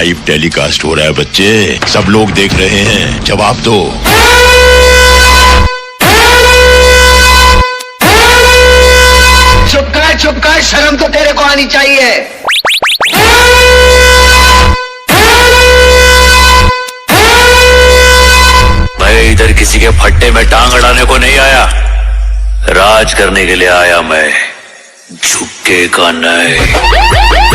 Live telecast हो रहा है बच्चे, सब लोग देख रहे हैं, जवाब दो। चुप कर, शर्म तो तेरे को आनी चाहिए। मैं इधर किसी के फट्टे में टांग अड़ाने को नहीं आया, राज करने के लिए आया मैं, झुक्के का नहीं।